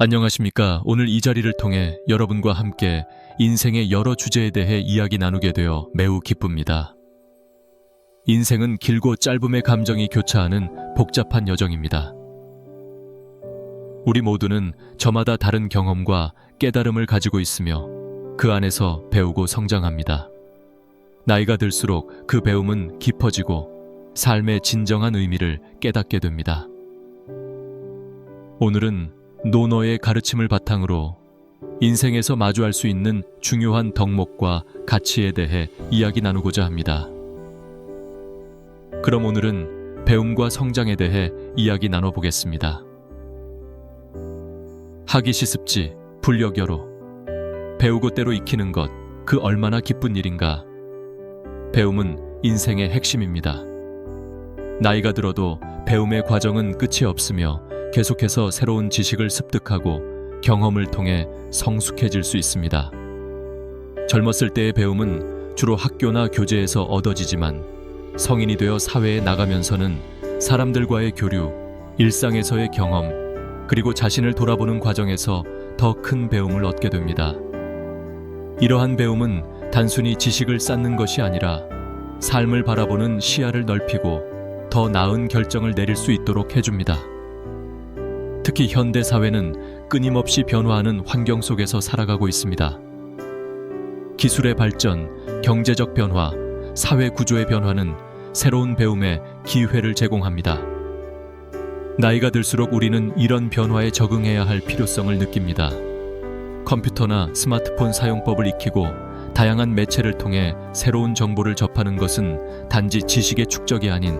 안녕하십니까. 오늘 이 자리를 통해 여러분과 함께 인생의 여러 주제에 대해 이야기 나누게 되어 매우 기쁩니다. 인생은 길고 짧음의 감정이 교차하는 복잡한 여정입니다. 우리 모두는 저마다 다른 경험과 깨달음을 가지고 있으며 그 안에서 배우고 성장합니다. 나이가 들수록 그 배움은 깊어지고 삶의 진정한 의미를 깨닫게 됩니다. 오늘은 노너의 가르침을 바탕으로 인생에서 마주할 수 있는 중요한 덕목과 가치에 대해 이야기 나누고자 합니다. 그럼 오늘은 배움과 성장에 대해 이야기 나눠보겠습니다. 하기 시습지, 불력여로. 배우고 때로 익히는 것, 그 얼마나 기쁜 일인가. 배움은 인생의 핵심입니다. 나이가 들어도 배움의 과정은 끝이 없으며 계속해서 새로운 지식을 습득하고 경험을 통해 성숙해질 수 있습니다. 젊었을 때의 배움은 주로 학교나 교재에서 얻어지지만 성인이 되어 사회에 나가면서는 사람들과의 교류, 일상에서의 경험, 그리고 자신을 돌아보는 과정에서 더 큰 배움을 얻게 됩니다. 이러한 배움은 단순히 지식을 쌓는 것이 아니라 삶을 바라보는 시야를 넓히고 더 나은 결정을 내릴 수 있도록 해줍니다. 특히 현대 사회는 끊임없이 변화하는 환경 속에서 살아가고 있습니다. 기술의 발전, 경제적 변화, 사회 구조의 변화는 새로운 배움에 기회를 제공합니다. 나이가 들수록 우리는 이런 변화에 적응해야 할 필요성을 느낍니다. 컴퓨터나 스마트폰 사용법을 익히고 다양한 매체를 통해 새로운 정보를 접하는 것은 단지 지식의 축적이 아닌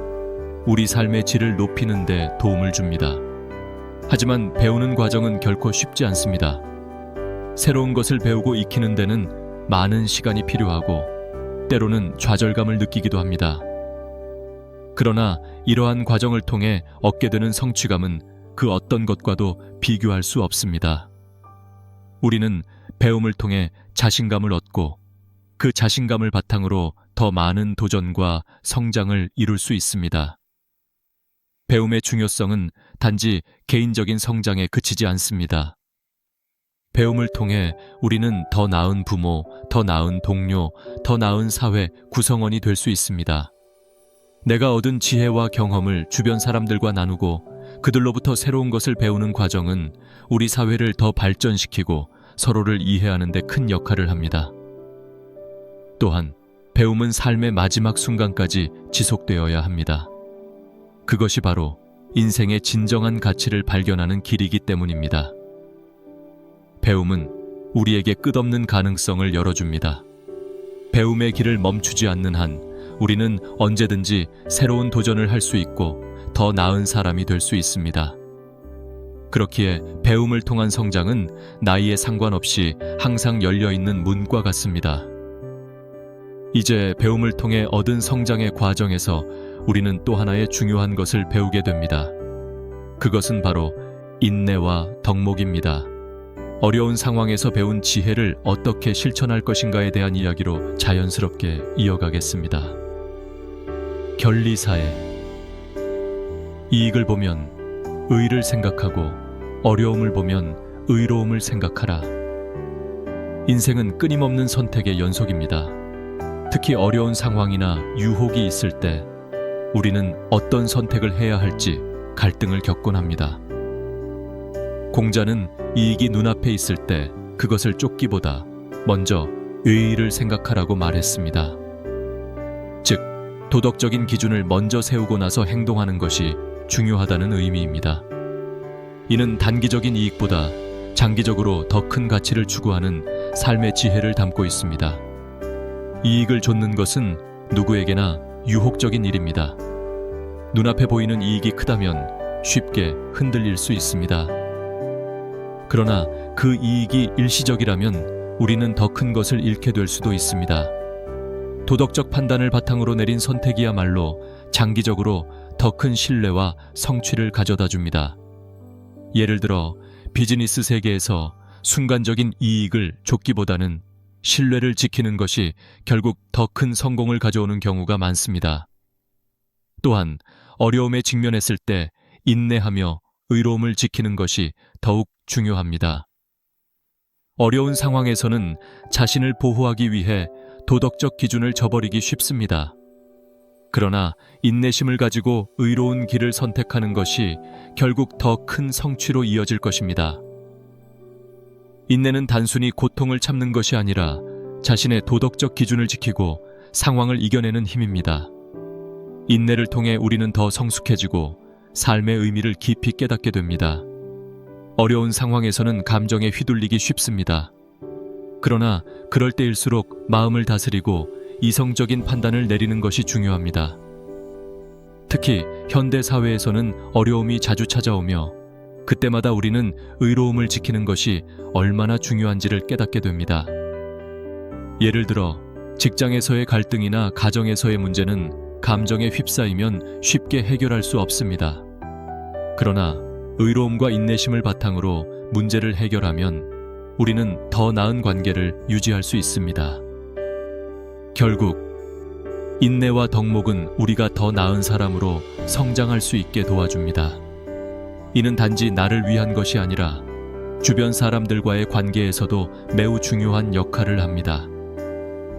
우리 삶의 질을 높이는 데 도움을 줍니다. 하지만 배우는 과정은 결코 쉽지 않습니다. 새로운 것을 배우고 익히는 데는 많은 시간이 필요하고 때로는 좌절감을 느끼기도 합니다. 그러나 이러한 과정을 통해 얻게 되는 성취감은 그 어떤 것과도 비교할 수 없습니다. 우리는 배움을 통해 자신감을 얻고 그 자신감을 바탕으로 더 많은 도전과 성장을 이룰 수 있습니다. 배움의 중요성은 단지 개인적인 성장에 그치지 않습니다. 배움을 통해 우리는 더 나은 부모, 더 나은 동료, 더 나은 사회 구성원이 될 수 있습니다. 내가 얻은 지혜와 경험을 주변 사람들과 나누고 그들로부터 새로운 것을 배우는 과정은 우리 사회를 더 발전시키고 서로를 이해하는 데 큰 역할을 합니다. 또한 배움은 삶의 마지막 순간까지 지속되어야 합니다. 그것이 바로 인생의 진정한 가치를 발견하는 길이기 때문입니다. 배움은 우리에게 끝없는 가능성을 열어줍니다. 배움의 길을 멈추지 않는 한 우리는 언제든지 새로운 도전을 할 수 있고 더 나은 사람이 될 수 있습니다. 그렇기에 배움을 통한 성장은 나이에 상관없이 항상 열려있는 문과 같습니다. 이제 배움을 통해 얻은 성장의 과정에서 우리는 또 하나의 중요한 것을 배우게 됩니다. 그것은 바로 인내와 덕목입니다. 어려운 상황에서 배운 지혜를 어떻게 실천할 것인가에 대한 이야기로 자연스럽게 이어가겠습니다. 견리사에 이익을 보면 의를 생각하고 어려움을 보면 의로움을 생각하라. 인생은 끊임없는 선택의 연속입니다. 특히 어려운 상황이나 유혹이 있을 때 우리는 어떤 선택을 해야 할지 갈등을 겪곤 합니다. 공자는 이익이 눈앞에 있을 때 그것을 쫓기보다 먼저 의의를 생각하라고 말했습니다. 즉, 도덕적인 기준을 먼저 세우고 나서 행동하는 것이 중요하다는 의미입니다. 이는 단기적인 이익보다 장기적으로 더 큰 가치를 추구하는 삶의 지혜를 담고 있습니다. 이익을 좇는 것은 누구에게나 유혹적인 일입니다. 눈앞에 보이는 이익이 크다면 쉽게 흔들릴 수 있습니다. 그러나 그 이익이 일시적이라면 우리는 더 큰 것을 잃게 될 수도 있습니다. 도덕적 판단을 바탕으로 내린 선택이야말로 장기적으로 더 큰 신뢰와 성취를 가져다 줍니다. 예를 들어 비즈니스 세계에서 순간적인 이익을 좇기보다는 신뢰를 지키는 것이 결국 더 큰 성공을 가져오는 경우가 많습니다. 또한 어려움에 직면했을 때 인내하며 의로움을 지키는 것이 더욱 중요합니다. 어려운 상황에서는 자신을 보호하기 위해 도덕적 기준을 저버리기 쉽습니다. 그러나 인내심을 가지고 의로운 길을 선택하는 것이 결국 더 큰 성취로 이어질 것입니다. 인내는 단순히 고통을 참는 것이 아니라 자신의 도덕적 기준을 지키고 상황을 이겨내는 힘입니다. 인내를 통해 우리는 더 성숙해지고 삶의 의미를 깊이 깨닫게 됩니다. 어려운 상황에서는 감정에 휘둘리기 쉽습니다. 그러나 그럴 때일수록 마음을 다스리고 이성적인 판단을 내리는 것이 중요합니다. 특히 현대 사회에서는 어려움이 자주 찾아오며 그때마다 우리는 의로움을 지키는 것이 얼마나 중요한지를 깨닫게 됩니다. 예를 들어 직장에서의 갈등이나 가정에서의 문제는 감정에 휩싸이면 쉽게 해결할 수 없습니다. 그러나 의로움과 인내심을 바탕으로 문제를 해결하면 우리는 더 나은 관계를 유지할 수 있습니다. 결국 인내와 덕목은 우리가 더 나은 사람으로 성장할 수 있게 도와줍니다. 이는 단지 나를 위한 것이 아니라 주변 사람들과의 관계에서도 매우 중요한 역할을 합니다.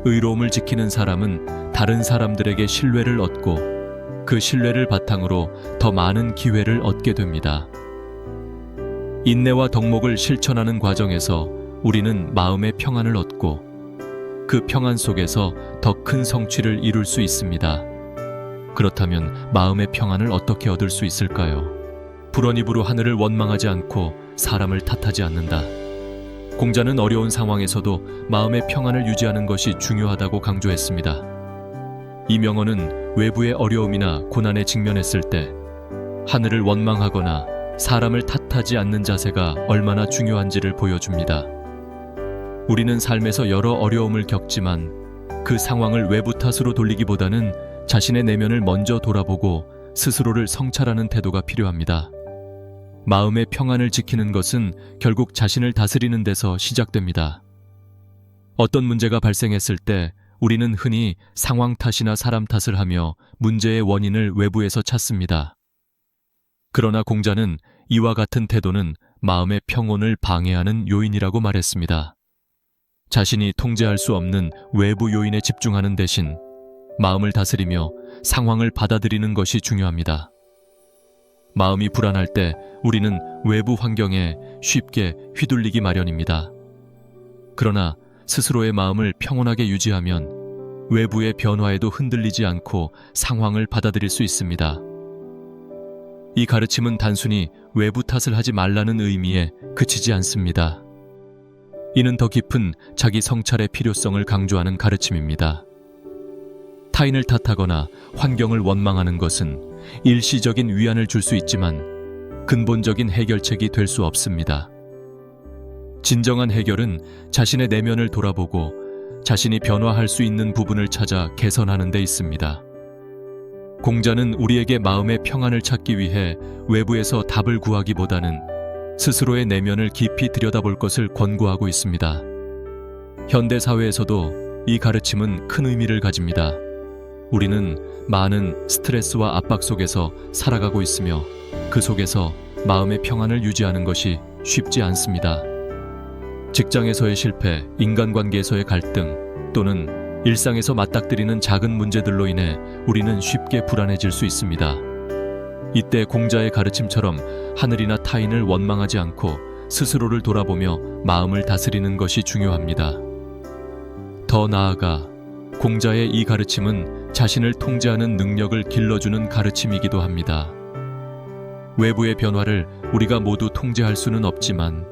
의로움을 지키는 사람은 다른 사람들에게 신뢰를 얻고 그 신뢰를 바탕으로 더 많은 기회를 얻게 됩니다. 인내와 덕목을 실천하는 과정에서 우리는 마음의 평안을 얻고 그 평안 속에서 더 큰 성취를 이룰 수 있습니다. 그렇다면 마음의 평안을 어떻게 얻을 수 있을까요? 불언 입으로 하늘을 원망하지 않고 사람을 탓하지 않는다. 공자는 어려운 상황에서도 마음의 평안을 유지하는 것이 중요하다고 강조했습니다. 이 명언은 외부의 어려움이나 고난에 직면했을 때 하늘을 원망하거나 사람을 탓하지 않는 자세가 얼마나 중요한지를 보여줍니다. 우리는 삶에서 여러 어려움을 겪지만 그 상황을 외부 탓으로 돌리기보다는 자신의 내면을 먼저 돌아보고 스스로를 성찰하는 태도가 필요합니다. 마음의 평안을 지키는 것은 결국 자신을 다스리는 데서 시작됩니다. 어떤 문제가 발생했을 때 우리는 흔히 상황 탓이나 사람 탓을 하며 문제의 원인을 외부에서 찾습니다. 그러나 공자는 이와 같은 태도는 마음의 평온을 방해하는 요인이라고 말했습니다. 자신이 통제할 수 없는 외부 요인에 집중하는 대신 마음을 다스리며 상황을 받아들이는 것이 중요합니다. 마음이 불안할 때 우리는 외부 환경에 쉽게 휘둘리기 마련입니다. 그러나 스스로의 마음을 평온하게 유지하면 외부의 변화에도 흔들리지 않고 상황을 받아들일 수 있습니다. 이 가르침은 단순히 외부 탓을 하지 말라는 의미에 그치지 않습니다. 이는 더 깊은 자기 성찰의 필요성을 강조하는 가르침입니다. 타인을 탓하거나 환경을 원망하는 것은 일시적인 위안을 줄 수 있지만 근본적인 해결책이 될 수 없습니다. 진정한 해결은 자신의 내면을 돌아보고 자신이 변화할 수 있는 부분을 찾아 개선하는 데 있습니다. 공자는 우리에게 마음의 평안을 찾기 위해 외부에서 답을 구하기보다는 스스로의 내면을 깊이 들여다볼 것을 권고하고 있습니다. 현대 사회에서도 이 가르침은 큰 의미를 가집니다. 우리는 많은 스트레스와 압박 속에서 살아가고 있으며 그 속에서 마음의 평안을 유지하는 것이 쉽지 않습니다. 직장에서의 실패, 인간관계에서의 갈등 또는 일상에서 맞닥뜨리는 작은 문제들로 인해 우리는 쉽게 불안해질 수 있습니다. 이때 공자의 가르침처럼 하늘이나 타인을 원망하지 않고 스스로를 돌아보며 마음을 다스리는 것이 중요합니다. 더 나아가 공자의 이 가르침은 자신을 통제하는 능력을 길러주는 가르침이기도 합니다. 외부의 변화를 우리가 모두 통제할 수는 없지만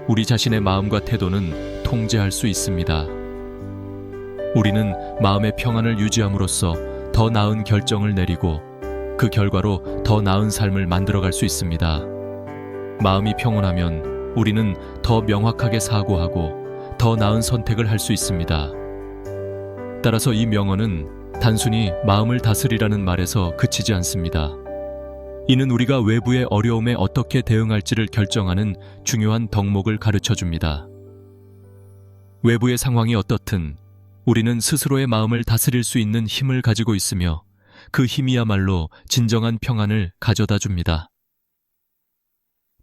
우리 자신의 마음과 태도는 통제할 수 있습니다. 우리는 마음의 평안을 유지함으로써 더 나은 결정을 내리고 그 결과로 더 나은 삶을 만들어갈 수 있습니다. 마음이 평온하면 우리는 더 명확하게 사고하고 더 나은 선택을 할 수 있습니다. 따라서 이 명언은 단순히 마음을 다스리라는 말에서 그치지 않습니다. 이는 우리가 외부의 어려움에 어떻게 대응할지를 결정하는 중요한 덕목을 가르쳐줍니다. 외부의 상황이 어떻든 우리는 스스로의 마음을 다스릴 수 있는 힘을 가지고 있으며 그 힘이야말로 진정한 평안을 가져다 줍니다.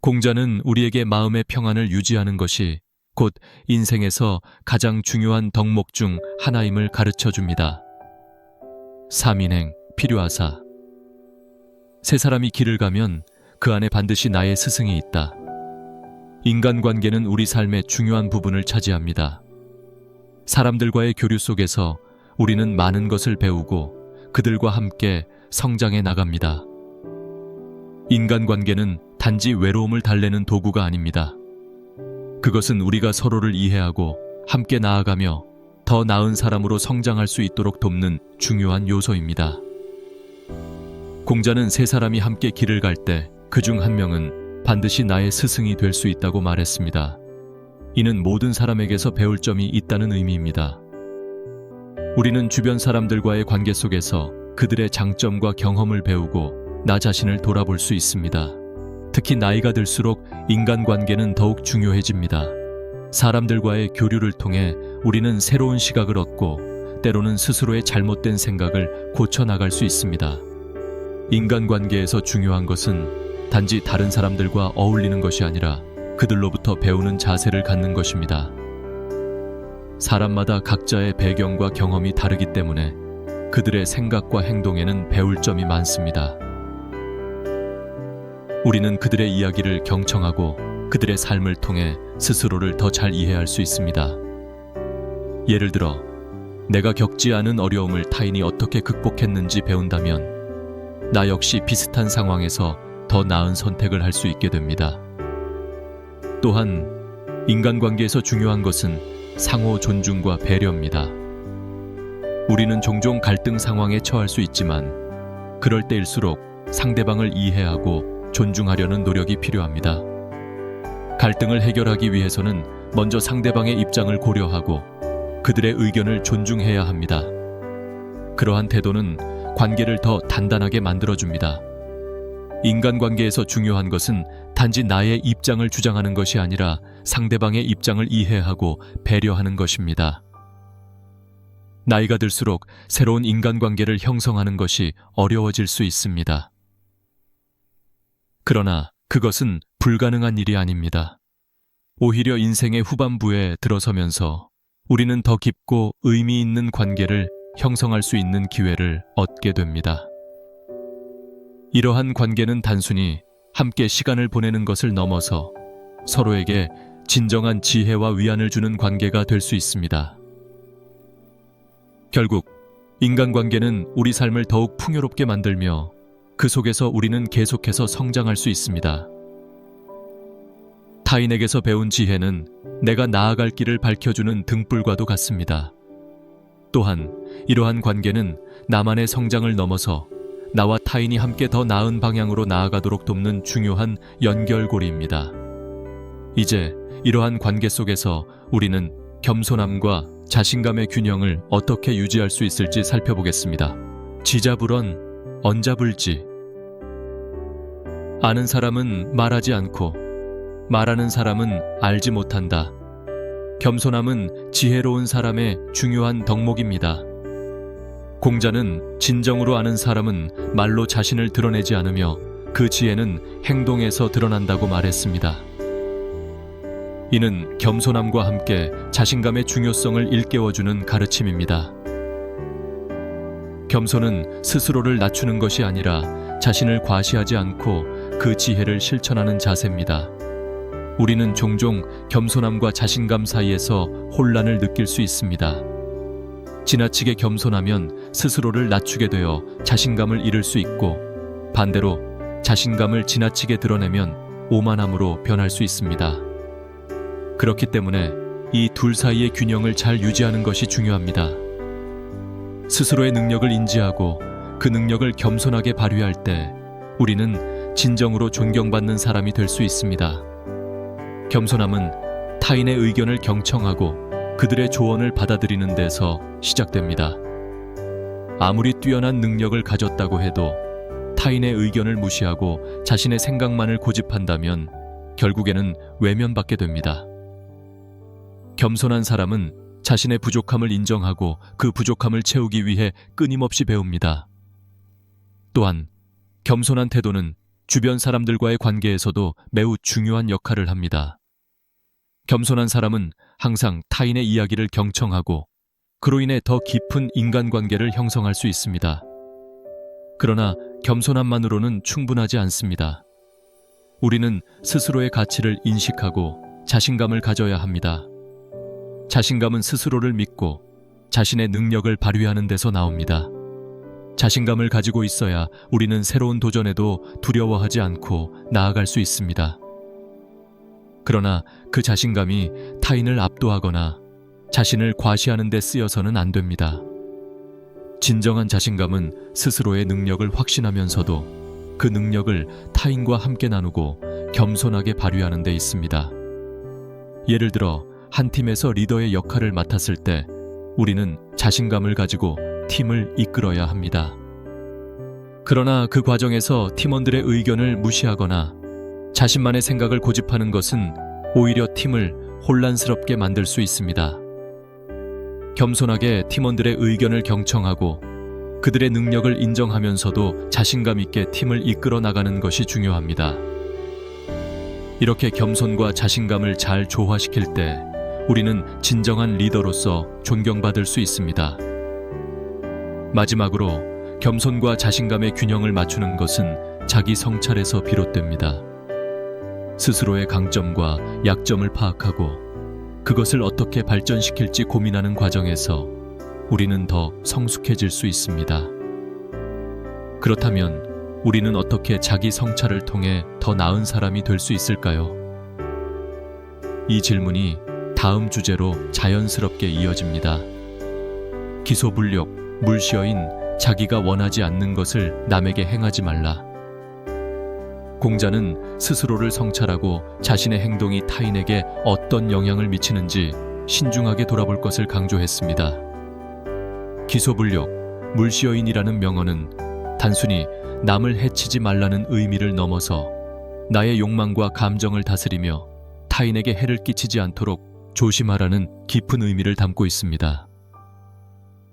공자는 우리에게 마음의 평안을 유지하는 것이 곧 인생에서 가장 중요한 덕목 중 하나임을 가르쳐 줍니다. 삼인행 필요하사. 세 사람이 길을 가면 그 안에 반드시 나의 스승이 있다. 인간관계는 우리 삶의 중요한 부분을 차지합니다. 사람들과의 교류 속에서 우리는 많은 것을 배우고 그들과 함께 성장해 나갑니다. 인간관계는 단지 외로움을 달래는 도구가 아닙니다. 그것은 우리가 서로를 이해하고 함께 나아가며 더 나은 사람으로 성장할 수 있도록 돕는 중요한 요소입니다. 공자는 세 사람이 함께 길을 갈 때 그중 한 명은 반드시 나의 스승이 될 수 있다고 말했습니다. 이는 모든 사람에게서 배울 점이 있다는 의미입니다. 우리는 주변 사람들과의 관계 속에서 그들의 장점과 경험을 배우고 나 자신을 돌아볼 수 있습니다. 특히 나이가 들수록 인간관계는 더욱 중요해집니다. 사람들과의 교류를 통해 우리는 새로운 시각을 얻고 때로는 스스로의 잘못된 생각을 고쳐나갈 수 있습니다. 인간관계에서 중요한 것은 단지 다른 사람들과 어울리는 것이 아니라 그들로부터 배우는 자세를 갖는 것입니다. 사람마다 각자의 배경과 경험이 다르기 때문에 그들의 생각과 행동에는 배울 점이 많습니다. 우리는 그들의 이야기를 경청하고 그들의 삶을 통해 스스로를 더 잘 이해할 수 있습니다. 예를 들어, 내가 겪지 않은 어려움을 타인이 어떻게 극복했는지 배운다면 나 역시 비슷한 상황에서 더 나은 선택을 할 수 있게 됩니다. 또한 인간관계에서 중요한 것은 상호 존중과 배려입니다. 우리는 종종 갈등 상황에 처할 수 있지만 그럴 때일수록 상대방을 이해하고 존중하려는 노력이 필요합니다. 갈등을 해결하기 위해서는 먼저 상대방의 입장을 고려하고 그들의 의견을 존중해야 합니다. 그러한 태도는 관계를 더 단단하게 만들어줍니다. 인간관계에서 중요한 것은 단지 나의 입장을 주장하는 것이 아니라 상대방의 입장을 이해하고 배려하는 것입니다. 나이가 들수록 새로운 인간관계를 형성하는 것이 어려워질 수 있습니다. 그러나 그것은 불가능한 일이 아닙니다. 오히려 인생의 후반부에 들어서면서 우리는 더 깊고 의미 있는 관계를 형성할 수 있는 기회를 얻게 됩니다. 이러한 관계는 단순히 함께 시간을 보내는 것을 넘어서 서로에게 진정한 지혜와 위안을 주는 관계가 될 수 있습니다. 결국 인간관계는 우리 삶을 더욱 풍요롭게 만들며 그 속에서 우리는 계속해서 성장할 수 있습니다. 타인에게서 배운 지혜는 내가 나아갈 길을 밝혀주는 등불과도 같습니다. 또한 이러한 관계는 나만의 성장을 넘어서 나와 타인이 함께 더 나은 방향으로 나아가도록 돕는 중요한 연결고리입니다. 이제 이러한 관계 속에서 우리는 겸손함과 자신감의 균형을 어떻게 유지할 수 있을지 살펴보겠습니다. 지자불언 언자불지. 아는 사람은 말하지 않고 말하는 사람은 알지 못한다. 겸손함은 지혜로운 사람의 중요한 덕목입니다. 공자는 진정으로 아는 사람은 말로 자신을 드러내지 않으며 그 지혜는 행동에서 드러난다고 말했습니다. 이는 겸손함과 함께 자신감의 중요성을 일깨워주는 가르침입니다. 겸손은 스스로를 낮추는 것이 아니라 자신을 과시하지 않고 그 지혜를 실천하는 자세입니다. 우리는 종종 겸손함과 자신감 사이에서 혼란을 느낄 수 있습니다. 지나치게 겸손하면 스스로를 낮추게 되어 자신감을 잃을 수 있고 반대로 자신감을 지나치게 드러내면 오만함으로 변할 수 있습니다. 그렇기 때문에 이 둘 사이의 균형을 잘 유지하는 것이 중요합니다. 스스로의 능력을 인지하고 그 능력을 겸손하게 발휘할 때 우리는 진정으로 존경받는 사람이 될 수 있습니다. 겸손함은 타인의 의견을 경청하고 그들의 조언을 받아들이는 데서 시작됩니다. 아무리 뛰어난 능력을 가졌다고 해도 타인의 의견을 무시하고 자신의 생각만을 고집한다면 결국에는 외면받게 됩니다. 겸손한 사람은 자신의 부족함을 인정하고 그 부족함을 채우기 위해 끊임없이 배웁니다. 또한 겸손한 태도는 주변 사람들과의 관계에서도 매우 중요한 역할을 합니다. 겸손한 사람은 항상 타인의 이야기를 경청하고 그로 인해 더 깊은 인간관계를 형성할 수 있습니다. 그러나 겸손함만으로는 충분하지 않습니다. 우리는 스스로의 가치를 인식하고 자신감을 가져야 합니다. 자신감은 스스로를 믿고 자신의 능력을 발휘하는 데서 나옵니다. 자신감을 가지고 있어야 우리는 새로운 도전에도 두려워하지 않고 나아갈 수 있습니다. 그러나 그 자신감이 타인을 압도하거나 자신을 과시하는 데 쓰여서는 안 됩니다. 진정한 자신감은 스스로의 능력을 확신하면서도 그 능력을 타인과 함께 나누고 겸손하게 발휘하는 데 있습니다. 예를 들어 한 팀에서 리더의 역할을 맡았을 때 우리는 자신감을 가지고 팀을 이끌어야 합니다. 그러나 그 과정에서 팀원들의 의견을 무시하거나 자신만의 생각을 고집하는 것은 오히려 팀을 혼란스럽게 만들 수 있습니다. 겸손하게 팀원들의 의견을 경청하고 그들의 능력을 인정하면서도 자신감 있게 팀을 이끌어 나가는 것이 중요합니다. 이렇게 겸손과 자신감을 잘 조화시킬 때 우리는 진정한 리더로서 존경받을 수 있습니다. 마지막으로 겸손과 자신감의 균형을 맞추는 것은 자기 성찰에서 비롯됩니다. 스스로의 강점과 약점을 파악하고 그것을 어떻게 발전시킬지 고민하는 과정에서 우리는 더 성숙해질 수 있습니다. 그렇다면 우리는 어떻게 자기 성찰을 통해 더 나은 사람이 될 수 있을까요? 이 질문이 다음 주제로 자연스럽게 이어집니다. 기소불력, 물시어인 자기가 원하지 않는 것을 남에게 행하지 말라. 공자는 스스로를 성찰하고 자신의 행동이 타인에게 어떤 영향을 미치는지 신중하게 돌아볼 것을 강조했습니다. 기소불력, 물시어인이라는 명언은 단순히 남을 해치지 말라는 의미를 넘어서 나의 욕망과 감정을 다스리며 타인에게 해를 끼치지 않도록 조심하라는 깊은 의미를 담고 있습니다.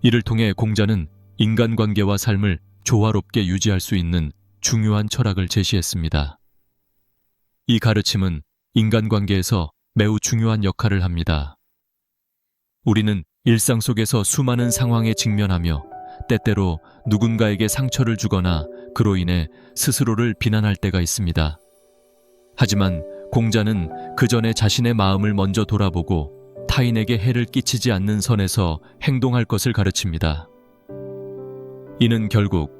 이를 통해 공자는 인간관계와 삶을 조화롭게 유지할 수 있는 중요한 철학을 제시했습니다. 이 가르침은 인간관계에서 매우 중요한 역할을 합니다. 우리는 일상 속에서 수많은 상황에 직면하며 때때로 누군가에게 상처를 주거나 그로 인해 스스로를 비난할 때가 있습니다. 하지만 공자는 그 전에 자신의 마음을 먼저 돌아보고 타인에게 해를 끼치지 않는 선에서 행동할 것을 가르칩니다. 이는 결국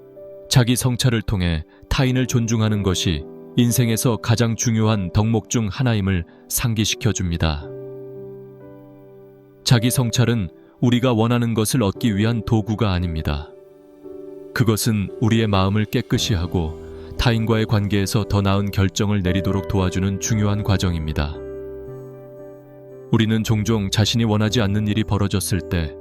자기 성찰을 통해 타인을 존중하는 것이 인생에서 가장 중요한 덕목 중 하나임을 상기시켜 줍니다. 자기 성찰은 우리가 원하는 것을 얻기 위한 도구가 아닙니다. 그것은 우리의 마음을 깨끗이 하고 타인과의 관계에서 더 나은 결정을 내리도록 도와주는 중요한 과정입니다. 우리는 종종 자신이 원하지 않는 일이 벌어졌을 때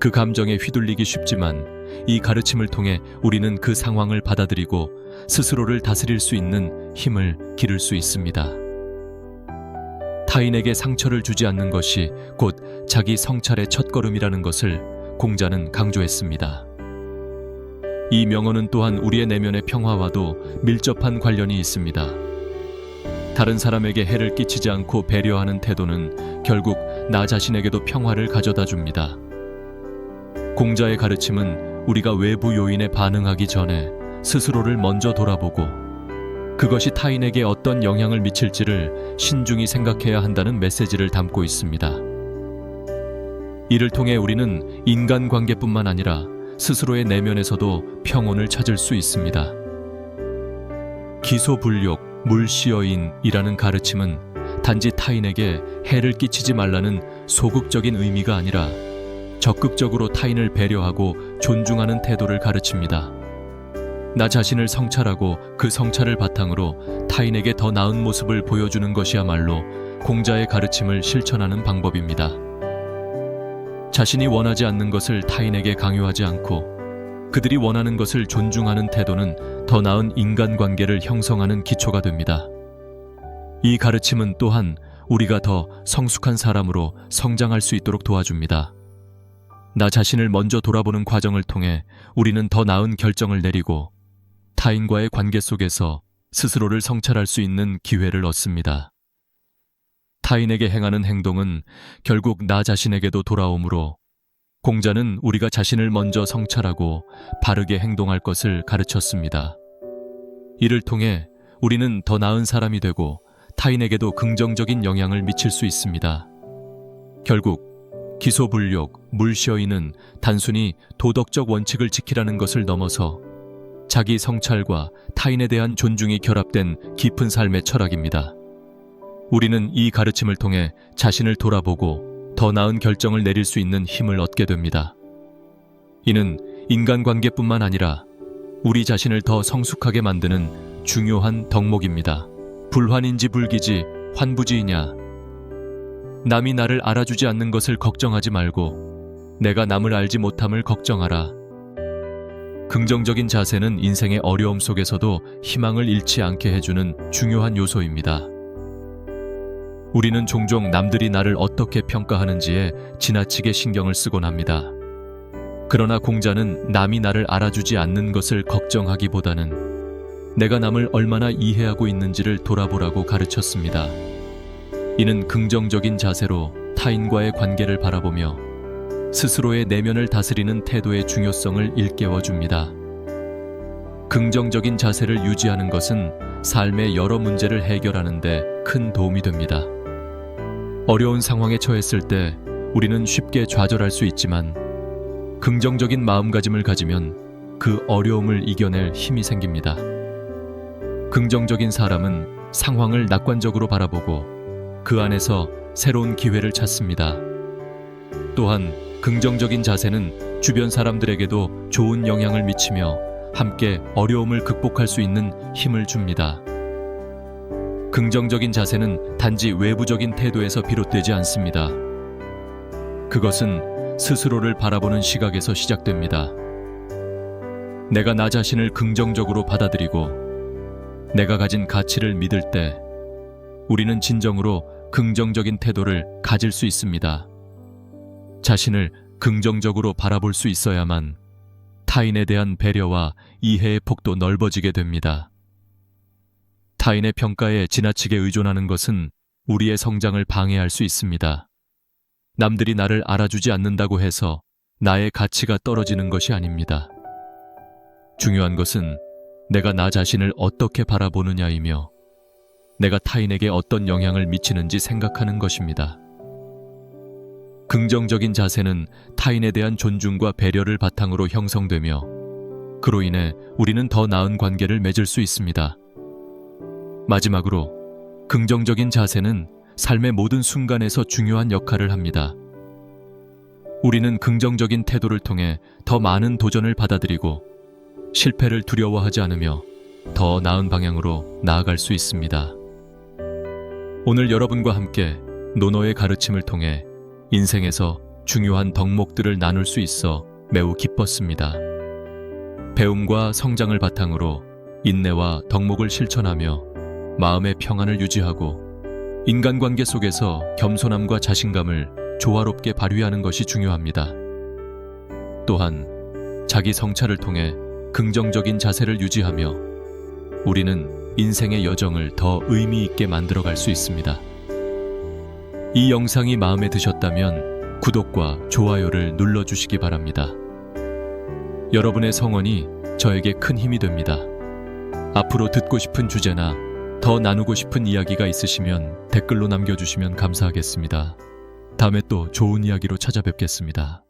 그 감정에 휘둘리기 쉽지만 이 가르침을 통해 우리는 그 상황을 받아들이고 스스로를 다스릴 수 있는 힘을 기를 수 있습니다. 타인에게 상처를 주지 않는 것이 곧 자기 성찰의 첫걸음이라는 것을 공자는 강조했습니다. 이 명언은 또한 우리의 내면의 평화와도 밀접한 관련이 있습니다. 다른 사람에게 해를 끼치지 않고 배려하는 태도는 결국 나 자신에게도 평화를 가져다 줍니다. 공자의 가르침은 우리가 외부 요인에 반응하기 전에 스스로를 먼저 돌아보고 그것이 타인에게 어떤 영향을 미칠지를 신중히 생각해야 한다는 메시지를 담고 있습니다. 이를 통해 우리는 인간관계뿐만 아니라 스스로의 내면에서도 평온을 찾을 수 있습니다. 기소불력, 물시어인이라는 가르침은 단지 타인에게 해를 끼치지 말라는 소극적인 의미가 아니라 적극적으로 타인을 배려하고 존중하는 태도를 가르칩니다. 나 자신을 성찰하고 그 성찰을 바탕으로 타인에게 더 나은 모습을 보여주는 것이야말로 공자의 가르침을 실천하는 방법입니다. 자신이 원하지 않는 것을 타인에게 강요하지 않고 그들이 원하는 것을 존중하는 태도는 더 나은 인간관계를 형성하는 기초가 됩니다. 이 가르침은 또한 우리가 더 성숙한 사람으로 성장할 수 있도록 도와줍니다. 나 자신을 먼저 돌아보는 과정을 통해 우리는 더 나은 결정을 내리고 타인과의 관계 속에서 스스로를 성찰할 수 있는 기회를 얻습니다. 타인에게 행하는 행동은 결국 나 자신에게도 돌아오므로 공자는 우리가 자신을 먼저 성찰하고 바르게 행동할 것을 가르쳤습니다. 이를 통해 우리는 더 나은 사람이 되고 타인에게도 긍정적인 영향을 미칠 수 있습니다. 결국 기소불욕, 물시어이는 단순히 도덕적 원칙을 지키라는 것을 넘어서 자기 성찰과 타인에 대한 존중이 결합된 깊은 삶의 철학입니다. 우리는 이 가르침을 통해 자신을 돌아보고 더 나은 결정을 내릴 수 있는 힘을 얻게 됩니다. 이는 인간관계뿐만 아니라 우리 자신을 더 성숙하게 만드는 중요한 덕목입니다. 불환인지 불기지 환부지이냐. 남이 나를 알아주지 않는 것을 걱정하지 말고 내가 남을 알지 못함을 걱정하라. 긍정적인 자세는 인생의 어려움 속에서도 희망을 잃지 않게 해주는 중요한 요소입니다. 우리는 종종 남들이 나를 어떻게 평가하는지에 지나치게 신경을 쓰곤 합니다. 그러나 공자는 남이 나를 알아주지 않는 것을 걱정하기보다는 내가 남을 얼마나 이해하고 있는지를 돌아보라고 가르쳤습니다. 이는 긍정적인 자세로 타인과의 관계를 바라보며 스스로의 내면을 다스리는 태도의 중요성을 일깨워줍니다. 긍정적인 자세를 유지하는 것은 삶의 여러 문제를 해결하는 데 큰 도움이 됩니다. 어려운 상황에 처했을 때 우리는 쉽게 좌절할 수 있지만 긍정적인 마음가짐을 가지면 그 어려움을 이겨낼 힘이 생깁니다. 긍정적인 사람은 상황을 낙관적으로 바라보고 그 안에서 새로운 기회를 찾습니다. 또한 긍정적인 자세는 주변 사람들에게도 좋은 영향을 미치며 함께 어려움을 극복할 수 있는 힘을 줍니다. 긍정적인 자세는 단지 외부적인 태도에서 비롯되지 않습니다. 그것은 스스로를 바라보는 시각에서 시작됩니다. 내가 나 자신을 긍정적으로 받아들이고 내가 가진 가치를 믿을 때 우리는 진정으로 긍정적인 태도를 가질 수 있습니다. 자신을 긍정적으로 바라볼 수 있어야만 타인에 대한 배려와 이해의 폭도 넓어지게 됩니다. 타인의 평가에 지나치게 의존하는 것은 우리의 성장을 방해할 수 있습니다. 남들이 나를 알아주지 않는다고 해서 나의 가치가 떨어지는 것이 아닙니다. 중요한 것은 내가 나 자신을 어떻게 바라보느냐이며 내가 타인에게 어떤 영향을 미치는지 생각하는 것입니다. 긍정적인 자세는 타인에 대한 존중과 배려를 바탕으로 형성되며 그로 인해 우리는 더 나은 관계를 맺을 수 있습니다. 마지막으로 긍정적인 자세는 삶의 모든 순간에서 중요한 역할을 합니다. 우리는 긍정적인 태도를 통해 더 많은 도전을 받아들이고 실패를 두려워하지 않으며 더 나은 방향으로 나아갈 수 있습니다. 오늘 여러분과 함께 노노의 가르침을 통해 인생에서 중요한 덕목들을 나눌 수 있어 매우 기뻤습니다. 배움과 성장을 바탕으로 인내와 덕목을 실천하며 마음의 평안을 유지하고 인간관계 속에서 겸손함과 자신감을 조화롭게 발휘하는 것이 중요합니다. 또한 자기 성찰을 통해 긍정적인 자세를 유지하며 우리는 인생의 여정을 더 의미 있게 만들어갈 수 있습니다. 이 영상이 마음에 드셨다면 구독과 좋아요를 눌러주시기 바랍니다. 여러분의 성원이 저에게 큰 힘이 됩니다. 앞으로 듣고 싶은 주제나 더 나누고 싶은 이야기가 있으시면 댓글로 남겨주시면 감사하겠습니다. 다음에 또 좋은 이야기로 찾아뵙겠습니다.